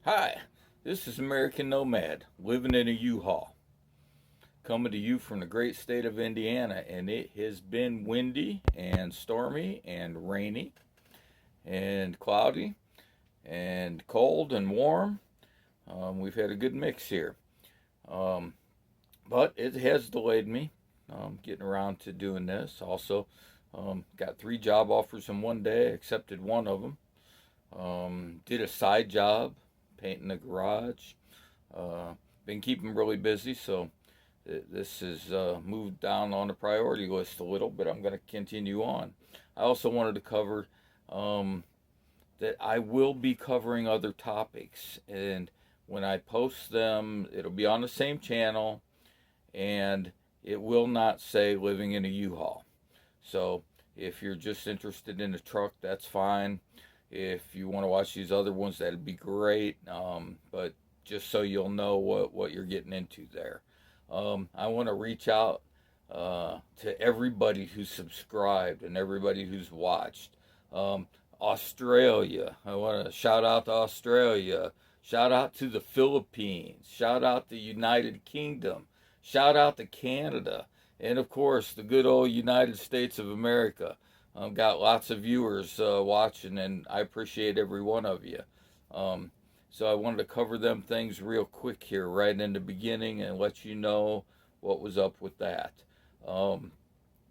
Hi, this is American Nomad living in a U-Haul, coming to you from the great state of Indiana, and it has been windy and stormy and rainy and cloudy and cold and warm. We've had a good mix here, um, but it has delayed me getting around to doing this. Also, got 3 job offers in one day, accepted one of them. Did a side job painting the garage. Uh, been keeping really busy, so this has moved down on the priority list a little, but I'm going to continue on. I also wanted to cover um, that I will be covering other topics, and when I post them, it'll be on the same channel, and it will not say living in a U-Haul. So if you're just interested in a truck, that's fine. If you want to watch these other ones, that'd be great. But just so you'll know what you're getting into there. I want to reach out to everybody who's subscribed and everybody who's watched. Um, Australia, I want to shout out to Australia. Shout out to the Philippines. Shout out to United Kingdom. Shout out to Canada. And of course, the good old United States of America. Got lots of viewers watching, and I appreciate every one of you. Um, so I wanted to cover them things real quick here, right in the beginning, and let you know what was up with that. Um,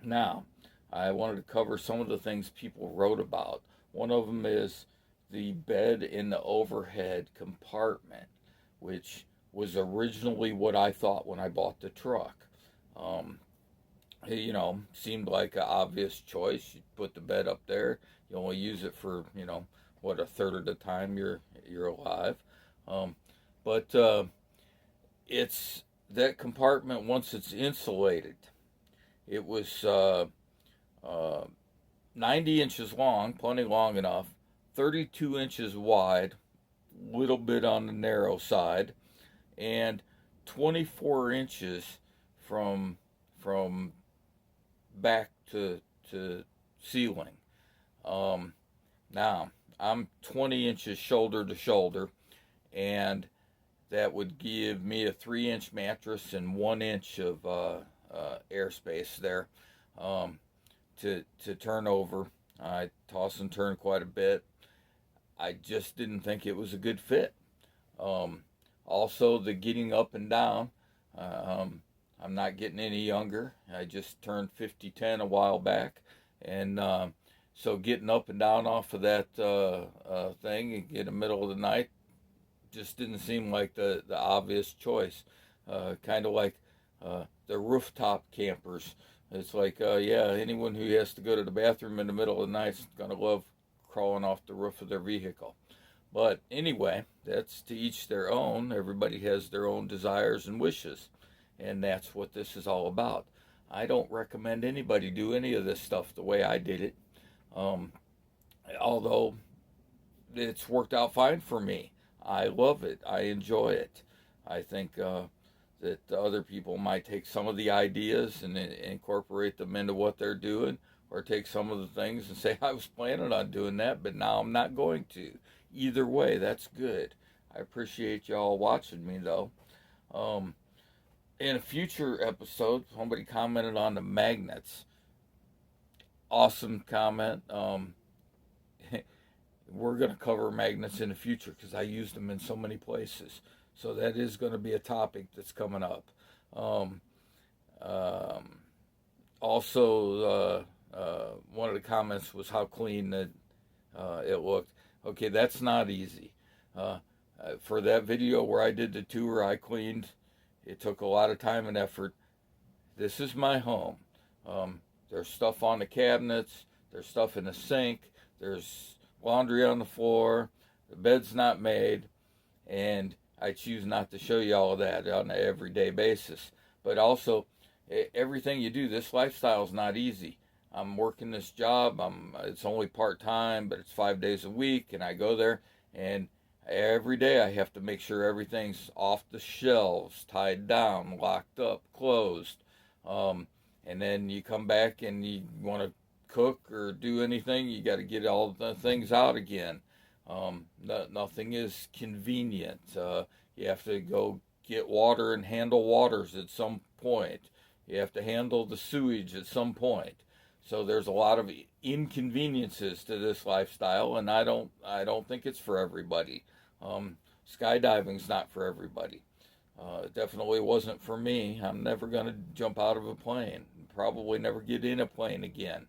Now, I wanted to cover some of the things people wrote about. One of them is the bed in the overhead compartment, which was originally what I thought when I bought the truck. Um, Seemed like an obvious choice. You put the bed up there. You only use it for, what, a third of the time you're alive. Um, but it's that compartment once it's insulated. It was uh, 90 inches long, plenty long enough, 32 inches wide, little bit on the narrow side, and 24 inches from back to ceiling. Um, Now, I'm 20 inches shoulder to shoulder, and that would give me a 3-inch mattress and 1 inch of airspace there um, to turn over. I toss and turn quite a bit. I just didn't think it was a good fit. Um, Also, the getting up and down. Um, I'm not getting any younger. I just turned 50-10 a while back, and so getting up and down off of that thing in the middle of the night just didn't seem like the obvious choice. Kind of like the rooftop campers. It's like, yeah, anyone who has to go to the bathroom in the middle of the night is gonna love crawling off the roof of their vehicle. But anyway, that's to each their own. Everybody has their own desires and wishes, and that's what this is all about. I don't recommend anybody do any of this stuff the way I did it. Um, Although it's worked out fine for me. I love it. I enjoy it. I think that other people might take some of the ideas and incorporate them into what they're doing, or take some of the things and say, I was planning on doing that, but now I'm not going to. Either way, that's good. I appreciate y'all watching me, though. Um, in a future episode, somebody commented on the magnets. Awesome comment. We're going to cover magnets in the future because I use them in so many places. So that is going to be a topic that's coming up. Um, um, Also, one of the comments was how clean it looked. Okay, that's not easy. Uh, for that video where I did the tour, I cleaned. It took a lot of time and effort. This is my home. There's stuff on the cabinets. There's stuff in the sink. There's laundry on the floor. The bed's not made, and I choose not to show you all of that on an everyday basis. But also, everything you do, this lifestyle is not easy. I'm working this job. It's only part time, but it's 5 days a week, and I go there, and every day I have to make sure everything's off the shelves, tied down, locked up, closed. Um, and then you come back and you want to cook or do anything, you got to get all the things out again. Nothing is convenient. You have to go get water and handle waters at some point. You have to handle the sewage at some point. So there's a lot of inconveniences to this lifestyle, and I don't think it's for everybody. Skydiving's not for everybody. It definitely wasn't for me. I'm never going to jump out of a plane. Probably never get in a plane again.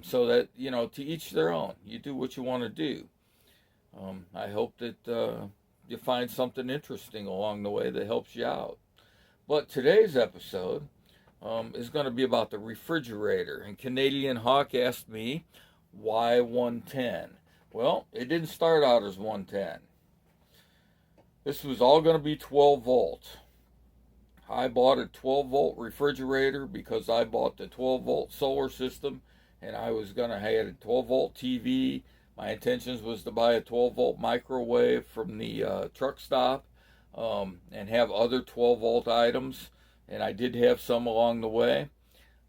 So that, to each their own. You do what you want to do. I hope that you find something interesting along the way that helps you out. But today's episode is going to be about the refrigerator. And Canadian Hawk asked me, why 110? Well, it didn't start out as 110. This was all going to be 12 volt. I bought a 12 volt refrigerator because I bought the 12 volt solar system, and I was going to have a 12 volt TV. My intentions was to buy a 12 volt microwave from the truck stop and have other 12 volt items, and I did have some along the way.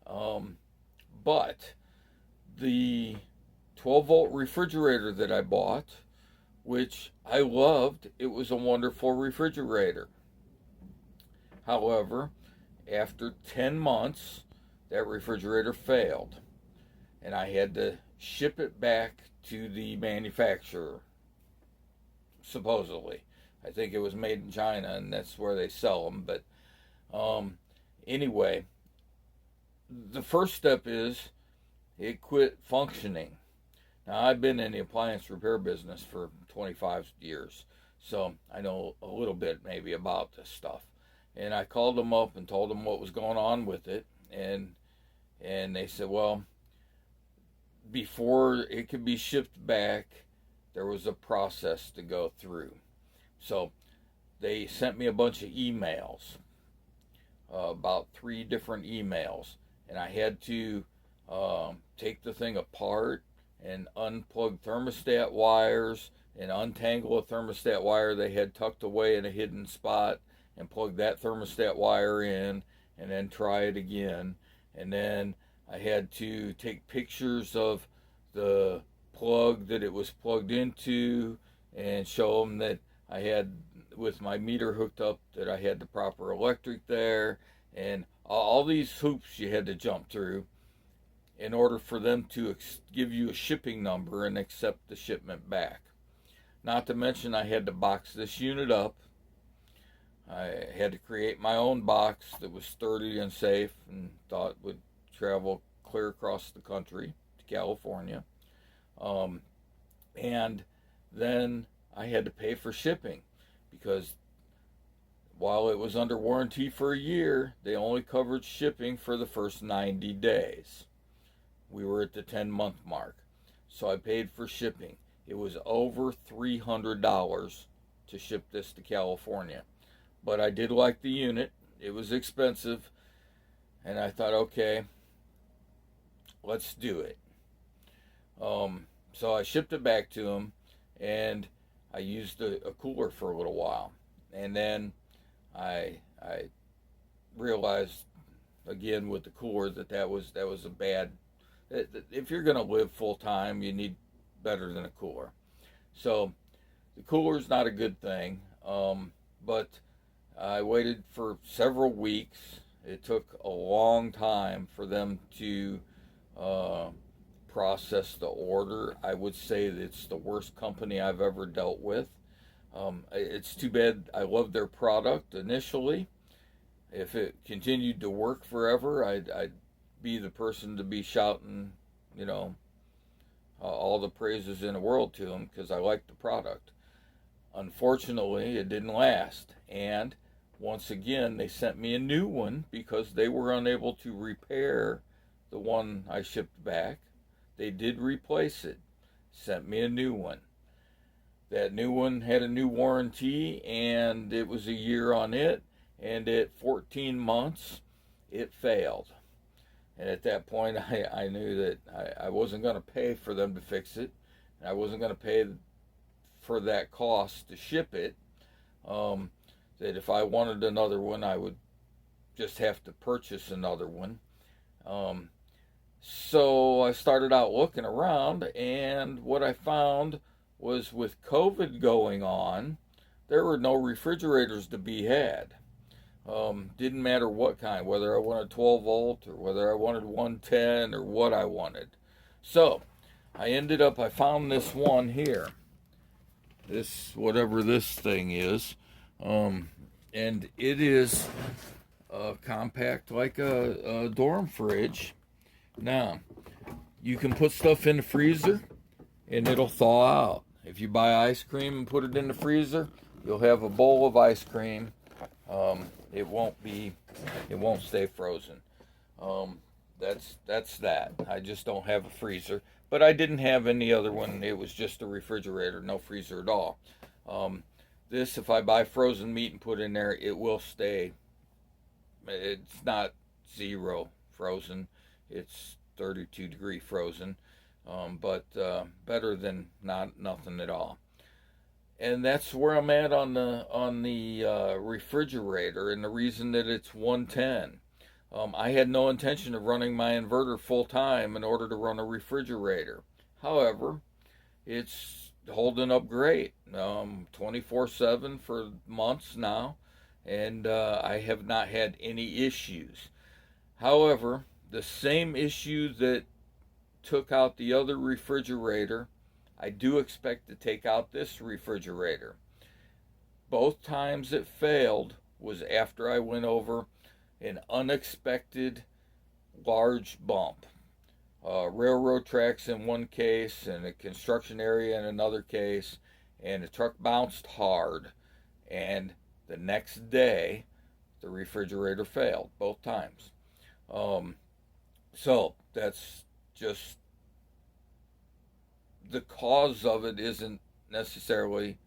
But the 12 volt refrigerator that I bought, which I loved, it was a wonderful refrigerator. However, after 10 months, that refrigerator failed, and I had to ship it back to the manufacturer, supposedly. I think it was made in China, and that's where they sell them. But anyway, the first step is it quit functioning. Now, I've been in the appliance repair business for 25 years, so I know a little bit maybe about this stuff. And I called them up and told them what was going on with it, and they said, well, before it could be shipped back, there was a process to go through. So they sent me a bunch of emails, about 3 different emails, and I had to take the thing apart and unplug thermostat wires and untangle a thermostat wire they had tucked away in a hidden spot and plug that thermostat wire in and then try it again. And then I had to take pictures of the plug that it was plugged into and show them that I had, with my meter hooked up, that I had the proper electric there, and all these hoops you had to jump through in order for them to give you a shipping number and accept the shipment back. Not to mention I had to box this unit up. I had to create my own box that was sturdy and safe and thought would travel clear across the country to California. And then I had to pay for shipping because while it was under warranty for a year, they only covered shipping for the first 90 days. We were at the 10-month mark. So I paid for shipping. It was over $300 to ship this to California. But I did like the unit. It was expensive. And I thought, okay, let's do it. So I shipped it back to him, and I used a cooler for a little while. And then I realized, again with the cooler, that was a bad... If you're going to live full time, you need better than a cooler. So the cooler's not a good thing, but I waited for several weeks. It took a long time for them to process the order. I would say that it's the worst company I've ever dealt with. It's too bad. I loved their product initially. If it continued to work forever, I'd be the person to be shouting, all the praises in the world to them because I liked the product. Unfortunately, it didn't last. And once again, they sent me a new one because they were unable to repair the one I shipped back. They did replace it, sent me a new one. That new one had a new warranty, and it was a year on it, and at 14 months, it failed. And at that point, I knew that I wasn't going to pay for them to fix it. I wasn't going to pay for that cost to ship it. That if I wanted another one, I would just have to purchase another one. So I started out looking around, and what I found was with COVID going on, there were no refrigerators to be had. Didn't matter what kind, whether I wanted 12 volt or whether I wanted 110 or what I wanted. So I found this one here, this, whatever this thing is, and it is compact like a dorm fridge. Now, you can put stuff in the freezer and it'll thaw out. If you buy ice cream and put it in the freezer, you'll have a bowl of ice cream. It won't stay frozen. That's that. I just don't have a freezer, but I didn't have any other one. It was just a refrigerator, no freezer at all. This, if I buy frozen meat and put in there, it will stay. It's not 0 frozen. It's 32-degree frozen, but better than nothing at all. And that's where I'm at on the refrigerator, and the reason that it's 110. I had no intention of running my inverter full time in order to run a refrigerator. However, it's holding up great, 24/7 for months now, and I have not had any issues. However, the same issue that took out the other refrigerator, I do expect to take out this refrigerator. Both times it failed was after I went over an unexpected large bump. Railroad tracks in one case and a construction area in another case, and the truck bounced hard, and the next day the refrigerator failed both times. So that's just, the cause of it isn't necessarily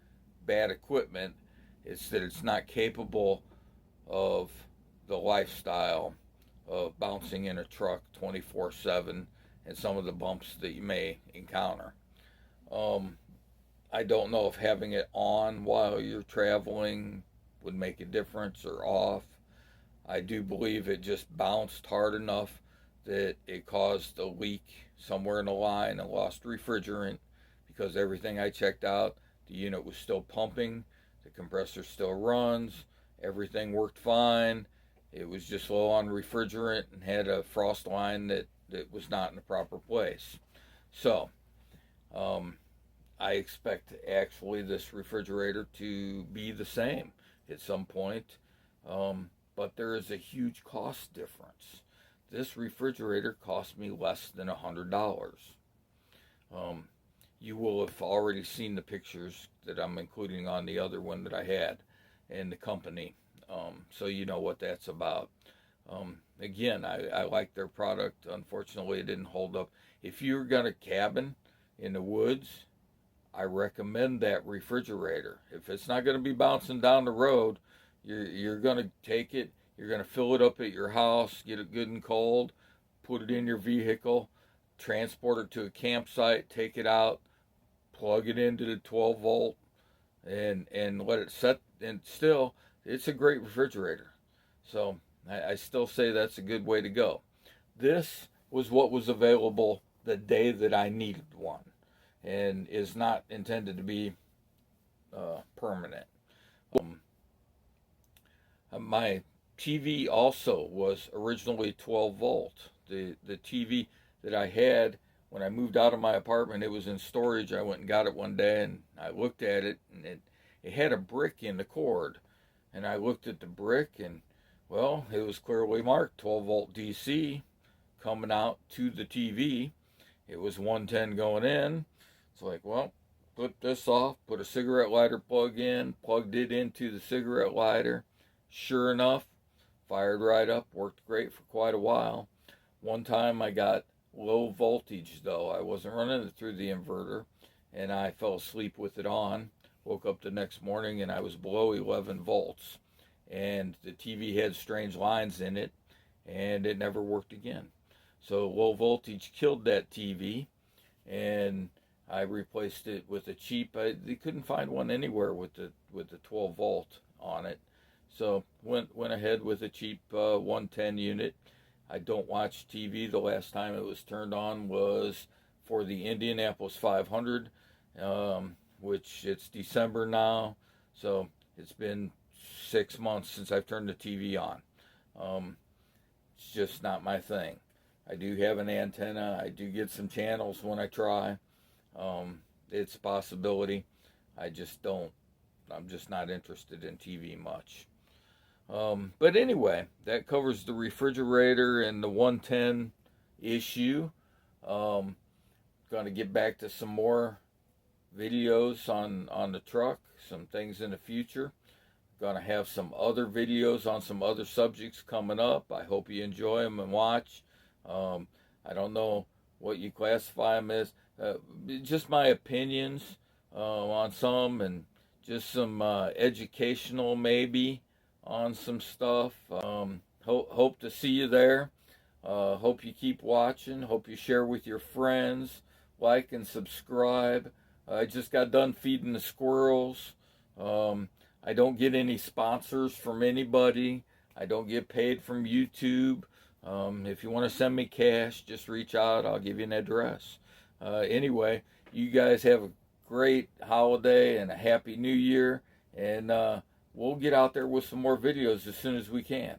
bad equipment. It's that it's not capable of the lifestyle of bouncing in a truck 24/7 and some of the bumps that you may encounter. I don't know if having it on while you're traveling would make a difference or off. I do believe it just bounced hard enough that it caused a leak somewhere in the line and lost refrigerant, because everything I checked out, the unit was still pumping, the compressor still runs, everything worked fine. It was just low on refrigerant and had a frost line that was not in the proper place. So, I expect actually this refrigerator to be the same at some point, but there is a huge cost difference. This refrigerator cost me less than $100. You will have already seen the pictures that I'm including on the other one that I had in the company, so you know what that's about. Again, I like their product. Unfortunately, it didn't hold up. If you're got a cabin in the woods, I recommend that refrigerator. If it's not going to be bouncing down the road, you're going to take it, you're going to fill it up at your house, get it good and cold, put it in your vehicle, transport it to a campsite, take it out, plug it into the 12 volt, and let it set. And still, it's a great refrigerator. So I still say that's a good way to go. This was what was available the day that I needed one, and is not intended to be permanent. My TV also was originally 12 volt. The TV that I had when I moved out of my apartment, it was in storage. I went and got it one day, and I looked at it, and it had a brick in the cord. And I looked at the brick, and well, it was clearly marked 12 volt DC coming out to the TV. It was 110 going in. It's like, well, put this off, put a cigarette lighter plug in, plugged it into the cigarette lighter. Sure enough, fired right up, worked great for quite a while. One time I got low voltage though. I wasn't running it through the inverter, and I fell asleep with it on. Woke up the next morning and I was below 11 volts. And the TV had strange lines in it, and it never worked again. So low voltage killed that TV, and I replaced it with a cheap. They couldn't find one anywhere with the 12 volt on it, so went ahead with a cheap 110 unit. I don't watch TV. The last time it was turned on was for the Indianapolis 500. which it's December now, so it's been 6 months since I've turned the TV on. It's just not my thing. I do have an antenna. I do get some channels when I try. It's a possibility. I just don't. I'm just not interested in TV much. But anyway, that covers the refrigerator and the 110 issue. Going to get back to some more videos on the truck, some things in the future. Going to have some other videos on some other subjects coming up. I hope you enjoy them and watch. I don't know what you classify them as. Just my opinions on some, and just some educational maybe on some stuff. Hope to see you there. Hope you keep watching. Hope you share with your friends. Like and subscribe. I just got done feeding the squirrels. I don't get any sponsors from anybody. I don't get paid from YouTube. If you want to send me cash, just reach out. I'll give you an address. Anyway, you guys have a great holiday and a happy new year. And we'll get out there with some more videos as soon as we can.